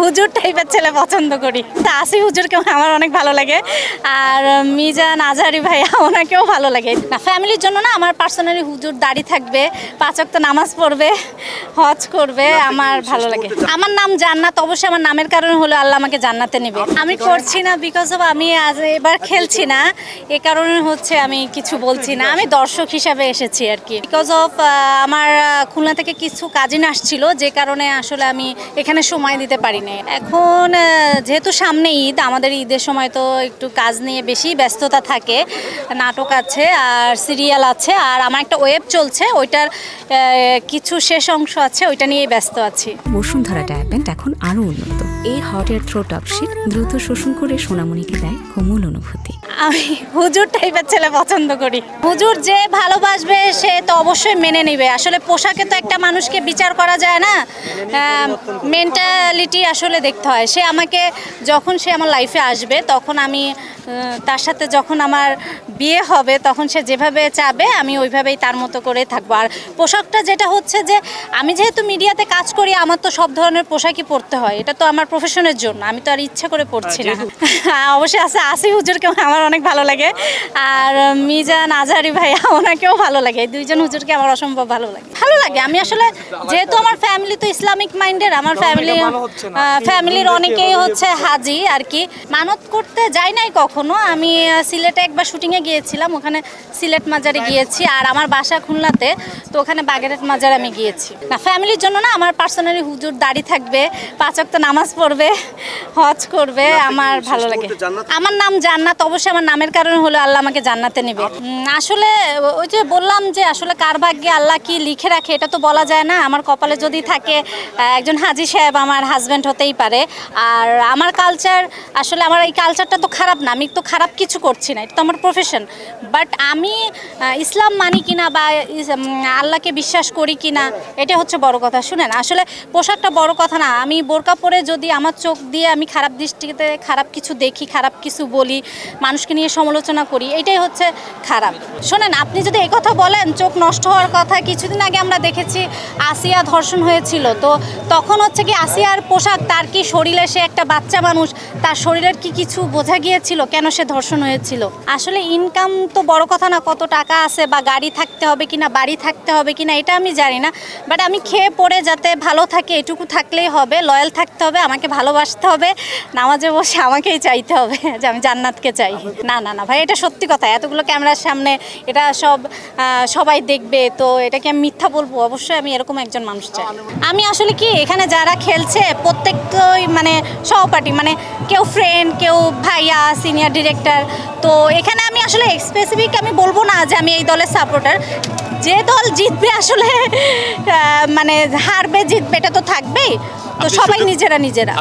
হুজুর টাইপের ছেলে পছন্দ করি। আসি হুজুরকে আমার অনেক ভালো লাগে, আর মিজান আজহারি ভাইয়া ওনাকেও ভালো লাগে। না, ফ্যামিলির জন্য না, আমার পার্সোনালি হুজুর দাড়ি থাকবে, 5 ওয়াক্ত নামাজ পড়বে, হজ করবে, আমার ভালো লাগে। আমার নাম জান্নাত, অবশ্যই আমার নামের কারণে হলো আল্লাহ আমাকে জান্নাতে নেবে। আমি করছি না বিকজ অফ আমি আজ এবার খেলছি না, এ কারণে হচ্ছে আমি কিছু বলছি না। আমি দর্শক হিসাবে এসেছি আর কি, বিকজ অফ আমার খুলনা থেকে কিছু কাজিন আসছিল, যে কারণে আসলে আমি এখানে সময় দিতে পারিনি। এখন যেহেতু সামনে ঈদ, আমাদের ঈদের সময় তো একটু কাজ নিয়ে বেশি ব্যস্ততা থাকে, নাটক আছে আর সিরিয়াল আছে, আর আমার একটা ওয়েব চলছে, ওইটার কিছু শেষ অংশ আছে, ওইটা নিয়েই ব্যস্ত আছি। বসুন্ধরা ডায়াপেন্ট এখন আরও উন্নত। এই হট এয়ার থ্রো টপশিট দ্রুত শোষণ করে সোনামণিকে দেয় কোমল অনুভূতি। আমি হুজুর টাইপের ছেলে পছন্দ করি। হুজুর যে ভালোবাসবে সে তো অবশ্যই মেনে নেবে। আসলে পোশাকে তো একটা মানুষকে বিচার করা যায় না, মেন্টালিটি আসলে দেখতে হয়। সে আমাকে যখন সে আমার লাইফে আসবে, তখন আমি তার সাথে যখন আমার বিয়ে হবে, তখন সে যেভাবে চাবে আমি ওইভাবেই তার মতো করে থাকবো। আর পোশাকটা যেটা হচ্ছে যে, আমি যেহেতু মিডিয়াতে কাজ করি, আমার তো সব ধরনের পোশাকই পরতে হয়, এটা তো আমার প্রফেশনের জন্য, আমি তো আর ইচ্ছা করে পরছি না। অবশ্যই আছে, আসি হুজুরকে আমার অনেক ভালো লাগে, আর মিজান আজহারি ভাইয়া ওনাকেও ভালো লাগে। এই দুইজন হুজুরকে আমার অসম্ভব ভালো লাগে। আমি আসলে যেহেতু আমার ফ্যামিলি তো ইসলামিক মাইন্ডের, আমার ফ্যামিলির অনেকেই হচ্ছে হাজি আর কি। মানত করতে যাই নাই কখনো। আমি সিলেটে একবার শুটিংয়ে গিয়েছিলাম, ওখানে সিলেট মাজারে গিয়েছি, আর আমার বাসা খুলনাতে, তো ওখানে বাগেরহাট মাজারে আমি গিয়েছি। না, ফ্যামিলির জন্য না, আমার পার্সোনালি হুজুর দাড়ি থাকবে, 5 ওয়াক্ত নামাজ পড়বে, হজ করবে, আমার ভালো লাগে। আমার নাম জান্নাত, অবশ্যই আমার নামের কারণে হলো আল্লাহ আমাকে জান্নাতে নেবে। আসলে ওই যে বললাম যে আসলে কার ভাগ্যে আল্লাহ কি লিখে রাখে এটা তো বলা যায় না। আমার কপালে যদি থাকে একজন হাজি সাহেব আমার হাজব্যান্ড হতেই পারে। আর আমার কালচার, আসলে আমার এই কালচারটা তো খারাপ না, আমি তো খারাপ কিছু করছি না, এটা তো আমার প্রফেশন। বাট আমি ইসলাম মানি কিনা বা আল্লাহকে বিশ্বাস করি কিনা, এটা হচ্ছে বড় কথা। শুনেন, আসলে পোশাকটা বড় কথা না। আমি বোরকা পরে যদি আমার চোখ দিয়ে আমি খারাপ দৃষ্টিতে খারাপ কিছু দেখি, খারাপ কিছু বলি, মানুষকে নিয়ে সমালোচনা করি, এটাই হচ্ছে খারাপ। শোনেন, আপনি যদি এই কথা বলেন, চোখ নষ্ট হওয়ার কথা, কিছুদিন আগে আমরা দেখেছি আসিয়া ধর্ষণ হয়েছিল, তো তখন হচ্ছে কি আসিয়ার পোশাক, তার কি শরীরে, সে একটা বাচ্চা মানুষ, তার শরীরের কি কিছু বোঝা গিয়েছিল কেন সে ধর্ষণ হয়েছিল? আসলে ইনকাম তো বড় কথা না, কত টাকা আছে বা গাড়ি থাকতে হবে কিনা, বাড়ি থাকতে হবে কিনা, এটা আমি জানি না। বাট আমি খেয়ে পড়ে যাতে ভালো থাকে, এটুকু থাকলেই হবে। লয়াল থাকতে হবে, আমাকে ভালোবাসতে হবে, নামাজে বসে আমাকেই চাইতে হবে যে আমি জান্নাতকে চাই। না না না ভাই, এটা সত্যি কথা। এতগুলো ক্যামেরার সামনে এটা সবাই দেখবে, তো এটাকে আমি মিথ্যা বলবো? অবশ্যই আমি এরকম একজন মানুষ চাই। আমি আসলে কি, এখানে যারা খেলছে প্রত্যেকটাই মানে সহপাঠী, মানে কেউ ফ্রেন্ড, কেউ ভাইয়া, সিনিয়র ডিরেক্টর। তো এখানে আমি আসলে স্পেসিফিক আমি বলবো না যে আমি এই দলের সাপোর্টার। যে দল জিতবে আসলে মানে হারবে জিতবে এটা তো থাকবেই, তো সবাই নিজেরা